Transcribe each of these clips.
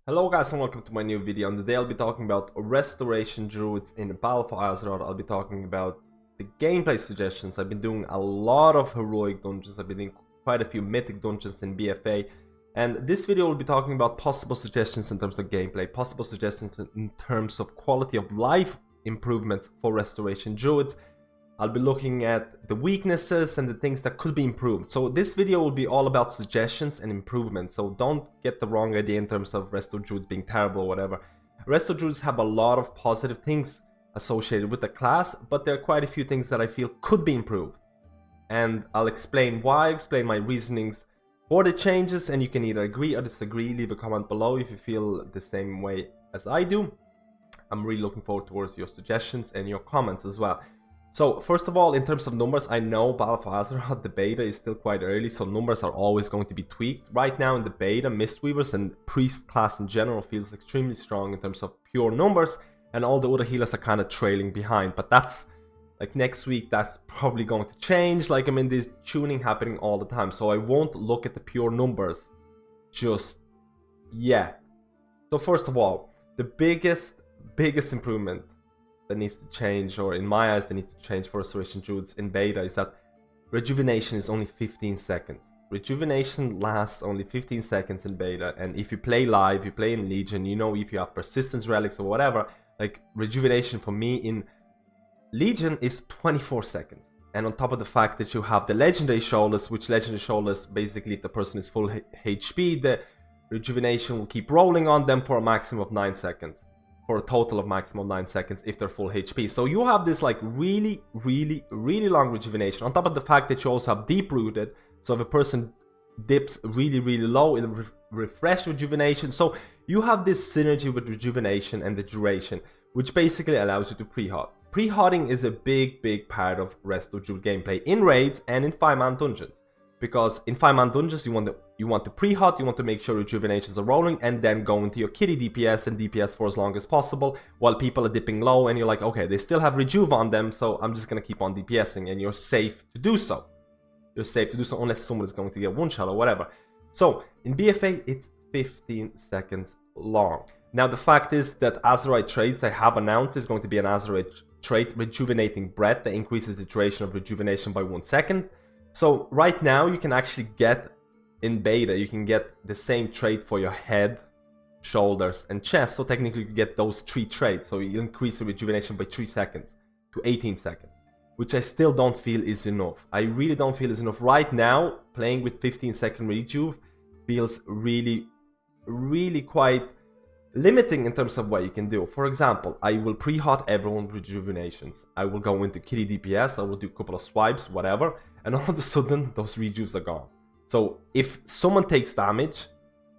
Hello guys and welcome to my new video, and today I'll be talking about restoration druids in BfA Azeroth. I'll be talking about the gameplay suggestions. I've been doing a lot of heroic dungeons, I've been doing quite a few mythic dungeons in BfA, and this video will be talking about possible suggestions in terms of gameplay, possible suggestions in terms of quality of life improvements for restoration druids. I'll be looking at the weaknesses and the things that could be improved. So this video will be all about suggestions and improvements. So don't get the wrong idea in terms of Resto Druids being terrible or whatever. Resto Druids have a lot of positive things associated with the class, but there are quite a few things that I feel could be improved. And I'll explain why, explain my reasonings for the changes, and you can either agree or disagree. Leave a comment below if you feel the same way as I do. I'm really looking forward towards your suggestions and your comments as well. So first of all, in terms of numbers, I know BfA Azeroth, the beta is still quite early, so numbers are always going to be tweaked. Right now in the beta, Mistweavers and Priest class in general feels extremely strong in terms of pure numbers, and all the other healers are kind of trailing behind. But that's, like next week, that's probably going to change. Like, I mean, there's tuning happening all the time, so I won't look at the pure numbers just yet. So first of all, the biggest improvement that needs to change, or in my eyes that needs to change for restoration druids in beta, is that rejuvenation is only 15 seconds. Rejuvenation lasts only 15 seconds in beta, and if you play live, you play in Legion, you know, if you have persistence relics or whatever, like rejuvenation for me in Legion is 24 seconds. And on top of the fact that you have the legendary shoulders, which legendary shoulders, basically if the person is full HP, the rejuvenation will keep rolling on them for a maximum of 9 seconds. For a total of maximum 9 seconds if they're full HP. So you have this like really long rejuvenation, on top of the fact that you also have deep rooted, so if a person dips really low, it'll refresh rejuvenation. So you have this synergy with rejuvenation and the duration, which basically allows you to pre-hot. Pre-hotting is a big part of Resto Druid gameplay in raids and in 5-man dungeons, because in 5-man dungeons you want to pre-hot, you want to make sure rejuvenations are rolling, and then go into your kitty DPS and DPS for as long as possible while people are dipping low, and you're like, okay, they still have rejuve on them, so I'm just gonna keep on DPSing, and you're safe to do so. You're safe to do so unless someone is going to get one shot or whatever. So in BfA it's 15 seconds long. Now the fact is that Azeroth traits I have announced is going to be an Azeroth trait, Rejuvenating Breath, that increases the duration of rejuvenation by 1 second. So right now you can actually get, in beta, you can get the same trait for your head, shoulders and chest. So technically you get those 3 traits. So you increase the rejuvenation by 3 seconds to 18 seconds. Which I still don't feel is enough. I really don't feel is enough. Right now, playing with 15-second rejuve feels really quite limiting in terms of what you can do. For example, I will pre-hot everyone's rejuvenations. I will go into kitty DPS, I will do a couple of swipes, whatever, and all of a sudden those rejuves are gone. So if someone takes damage,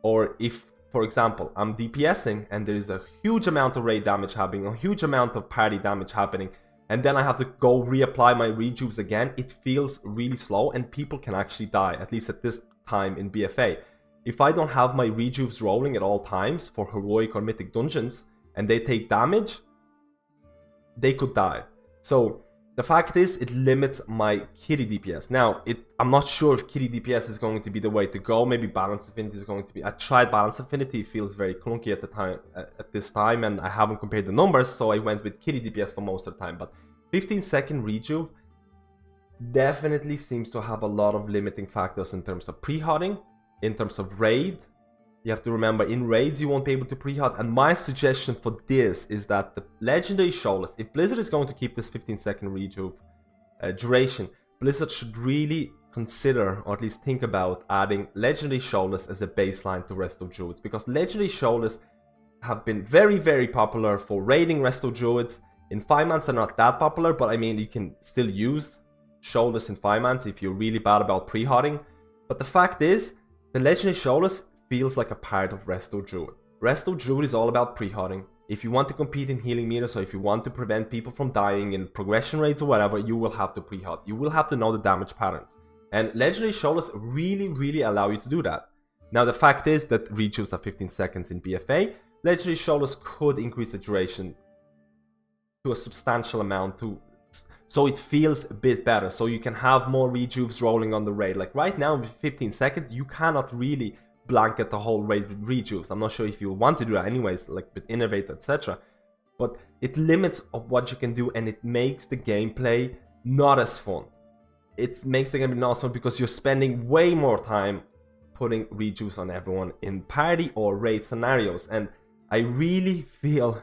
or if, for example, I'm DPSing and there is a huge amount of raid damage happening, a huge amount of party damage happening, and then I have to go reapply my rejuves again, it feels really slow and people can actually die, at least at this time in BfA. If I don't have my rejuves rolling at all times for heroic or mythic dungeons, and they take damage, they could die. So the fact is, it limits my kitty DPS. Now, I'm not sure if kitty DPS is going to be the way to go. Maybe Balance Affinity is going to be. I tried Balance Affinity, it feels very clunky at this time, and I haven't compared the numbers, so I went with kitty DPS for most of the time. But 15-second rejuve definitely seems to have a lot of limiting factors in terms of pre-hotting. In terms of raid, you have to remember, in raids you won't be able to pre-hot, and my suggestion for this is that the legendary shoulders, if Blizzard is going to keep this 15-second rejuve duration, Blizzard should really consider, or at least think about, adding legendary shoulders as a baseline to Resto Druids, because legendary shoulders have been very popular for raiding Resto Druids. In 5-mans they're not that popular, but I mean, you can still use shoulders in 5-mans if you're really bad about pre-hotting. But the fact is, the legendary shoulders feels like a part of Resto Druid. Resto Druid is all about pre-hotting. If you want to compete in healing meters, or if you want to prevent people from dying in progression rates or whatever, you will have to pre-hot. You will have to know the damage patterns. And legendary shoulders really allow you to do that. Now the fact is that rejuves are 15 seconds in BfA. Legendary shoulders could increase the duration to a substantial amount, so it feels a bit better, so you can have more rejuves rolling on the raid. Like right now with 15 seconds you cannot really blanket the whole raid with rejuves. I'm not sure if you want to do that anyways, like with Innovate, etc. But it limits of what you can do, and it makes the gameplay not as fun. It makes the gameplay not as fun because you're spending way more time putting rejuves on everyone in party or raid scenarios. And I really feel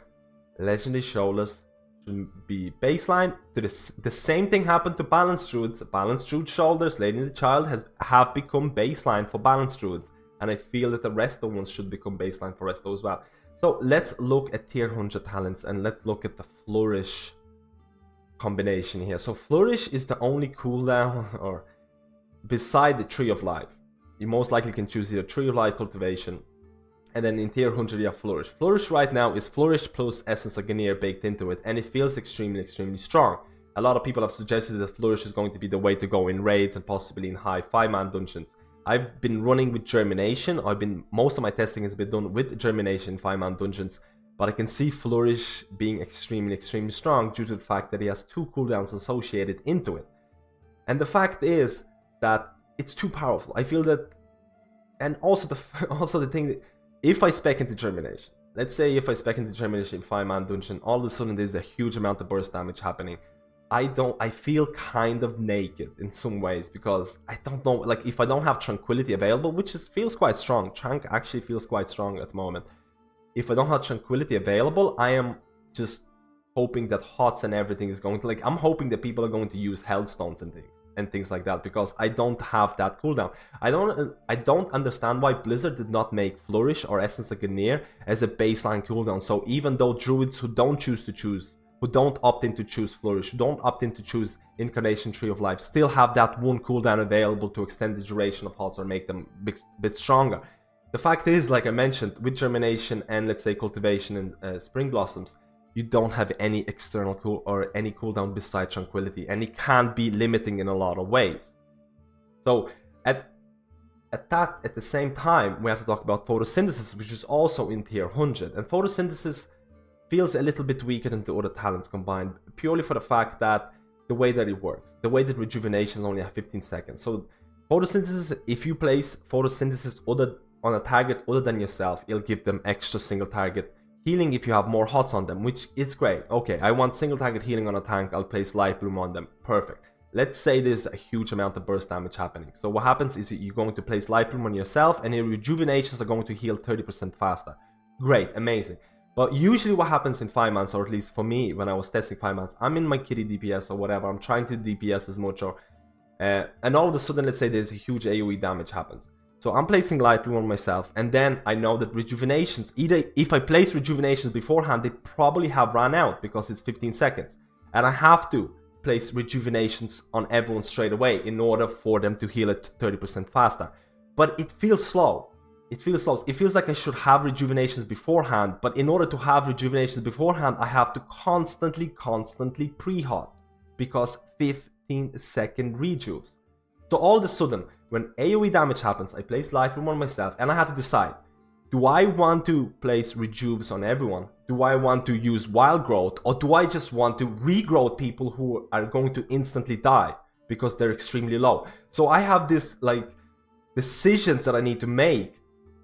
Legendary Shoulders should be baseline to this. The same thing happened to Balanced Druids. Balanced Druid Shoulders, Lady and the Child have become baseline for Balanced Druids. And I feel that the Resto ones should become baseline for Resto as well. So let's look at tier 100 talents, and let's look at the Flourish combination here. So Flourish is the only cooldown, or beside the Tree of Life. You most likely can choose either Tree of Life, Cultivation, and then in tier 100 you have Flourish. Flourish right now is Flourish plus Essence of Ganir baked into it, and it feels extremely strong. A lot of people have suggested that Flourish is going to be the way to go in raids and possibly in high 5-man dungeons. I've been running with Germination. Most of my testing has been done with Germination in 5-man dungeons, but I can see Flourish being extremely strong due to the fact that he has 2 cooldowns associated into it. And the fact is that it's too powerful. I feel that, and also the thing that if I spec into Germination, let's say if I spec into Germination in 5-man dungeon, all of a sudden there's a huge amount of burst damage happening. I feel kind of naked in some ways, because I don't know, like if I don't have Tranquility available, which feels quite strong. Trank actually feels quite strong at the moment. If I don't have Tranquility available, I am just hoping that HOTS and everything is going to, like, I'm hoping that people are going to use Hellstones and things like that, because I don't have that cooldown. I don't understand why Blizzard did not make Flourish or Essence of Ganir as a baseline cooldown. So even though druids who don't opt in to choose Flourish, who don't opt in to choose Incarnation Tree of Life, still have that one cooldown available to extend the duration of HOTS or make them a bit stronger. The fact is, like I mentioned, with Germination and let's say Cultivation and Spring Blossoms, you don't have any external any cooldown beside Tranquility, and it can be limiting in a lot of ways. So at the same time, we have to talk about Photosynthesis, which is also in tier 100, and Photosynthesis feels a little bit weaker than the other talents combined, purely for the fact that the way that it works, the way that Rejuvenation only have 15 seconds. So Photosynthesis, if you place Photosynthesis on a target other than yourself, it'll give them extra single target healing if you have more HOTS on them, which is great. Okay, I want single target healing on a tank, I'll place Light Bloom on them. Perfect. Let's say there's a huge amount of burst damage happening. So what happens is you're going to place Light Bloom on yourself, and your Rejuvenations are going to heal 30% faster. Great, amazing. But usually what happens in 5 months, or at least for me when I was testing 5 months, I'm in my kitty DPS or whatever, I'm trying to DPS as much, and all of a sudden, let's say there's a huge AoE damage happens. So I'm placing Light Bloom on myself, and then I know that Rejuvenations, either if I place Rejuvenations beforehand, they probably have run out because it's 15 seconds. And I have to place Rejuvenations on everyone straight away in order for them to heal it 30% faster. But it feels slow. It feels slow. It feels like I should have Rejuvenations beforehand, but in order to have Rejuvenations beforehand, I have to constantly pre-hot, because 15-second rejuves. So all of a sudden, when AoE damage happens, I place Light Bloom on myself, and I have to decide, do I want to place rejuves on everyone? Do I want to use Wild Growth, or do I just want to regrowth people who are going to instantly die because they're extremely low? So I have this, like, decisions that I need to make,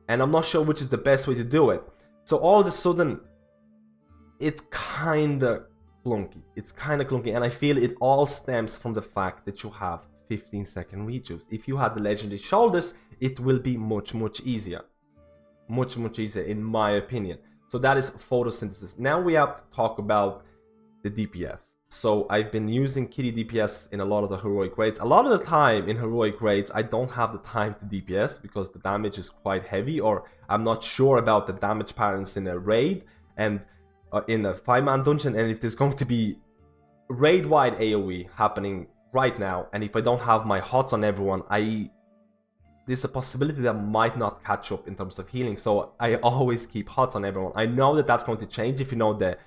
and I'm not sure which is the best way to do it. So all of a sudden, it's kinda clunky. It's kinda clunky, and I feel it all stems from the fact that you have 15-second rejuves. If you had the Legendary Shoulders, it will be much easier. Much easier, in my opinion. So that is Photosynthesis. Now we have to talk about the DPS. So I've been using kitty DPS in a lot of the heroic raids. A lot of the time in heroic raids, I don't have the time to DPS because the damage is quite heavy, or I'm not sure about the damage patterns in a raid and in a 5-man dungeon, and if there's going to be raid-wide AoE happening right now, and if I don't have my HOTS on everyone, there's a possibility that I might not catch up in terms of healing. So I always keep HOTS on everyone. I know that that's going to change if you know the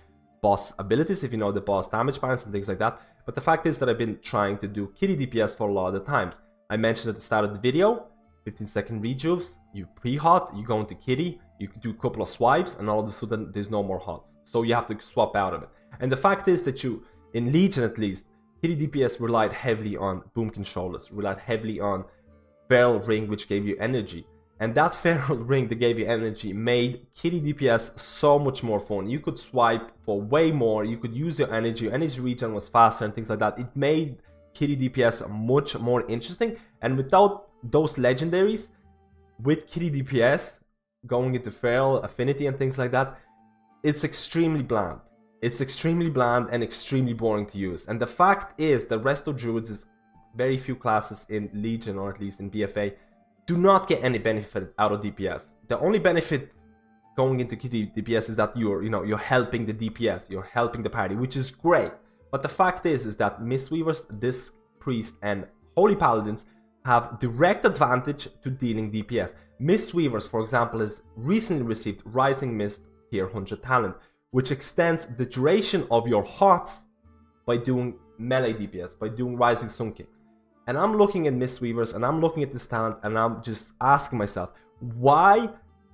boss abilities, if you know the boss damage patterns and things like that. But the fact is that I've been trying to do kitty DPS for a lot of the times. I mentioned at the start of the video, 15-second rejuves, you pre-hot, you go into kitty, you do a couple of swipes, and all of a sudden there's no more HOTS. So you have to swap out of it. And the fact is that you, in Legion at least, kitty DPS relied heavily on Boomkin Shoulders, relied heavily on Feral Ring, which gave you energy. And that feral ring that gave you energy made kitty DPS so much more fun. You could swipe for way more, you could use your energy regen was faster and things like that. It made kitty DPS much more interesting, and without those legendaries, with kitty DPS going into feral affinity and things like that, it's extremely bland. It's extremely bland and extremely boring to use. And the fact is that Resto Druids is very few classes in Legion, or at least in BfA, do not get any benefit out of DPS. The only benefit going into kitty DPS is that you're helping the DPS, you're helping the party, which is great. But the fact is that Mistweavers, Disc Priest, and Holy Paladins have direct advantage to dealing DPS. Mistweavers, for example, has recently received Rising Mist Tier 100 talent, which extends the duration of your HOTS by doing melee DPS, by doing Rising Sun Kicks. And I'm looking at Mistweavers and I'm looking at this talent and I'm just asking myself, why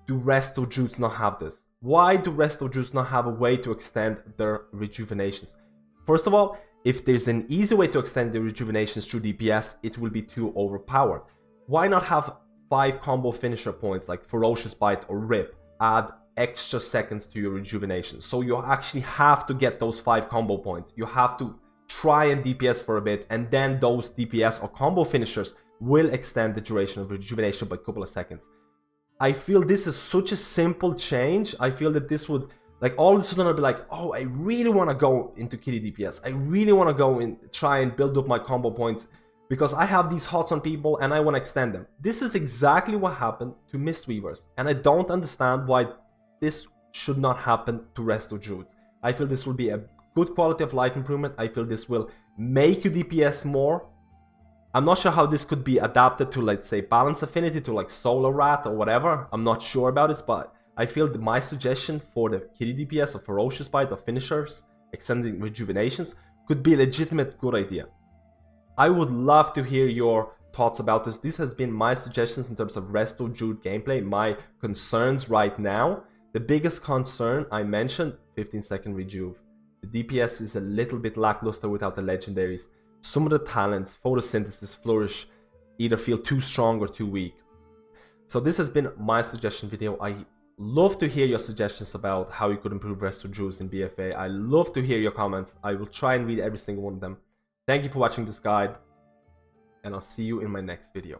do Resto Druids not have this? Why do Resto Druids not have a way to extend their rejuvenations? First of all, if there's an easy way to extend the rejuvenations through DPS, it will be too overpowered. Why not have 5 combo finisher points like Ferocious Bite or Rip, add extra seconds to your rejuvenation? So you actually have to get those 5 combo points. You have to try and DPS for a bit, and then those DPS or combo finishers will extend the duration of rejuvenation by a couple of seconds. I feel this is such a simple change. I feel that this would, like, all of a sudden I'll be like, oh, I really want to go into kitty DPS. I really want to go and try and build up my combo points because I have these HOTS on people and I want to extend them. This is exactly what happened to Mistweavers, and I don't understand why this should not happen to Resto Druids. I feel this will be a good quality of life improvement. I feel this will make you DPS more. I'm not sure how this could be adapted to, let's say, balance affinity, to like Solar Rat or whatever. I'm not sure about this, but I feel that my suggestion for the kitty DPS or Ferocious Bite or finishers extending rejuvenations could be a legitimate good idea. I would love to hear your thoughts about this. This has been my suggestions in terms of Resto Druid gameplay, my concerns right now. The biggest concern I mentioned, 15-second rejuve. The DPS is a little bit lackluster without the legendaries. Some of the talents, photosynthesis, flourish, either feel too strong or too weak. So this has been my suggestion video. I love to hear your suggestions about how you could improve Resto Druids in BfA. I love to hear your comments. I will try and read every single one of them. Thank you for watching this guide, and I'll see you in my next video.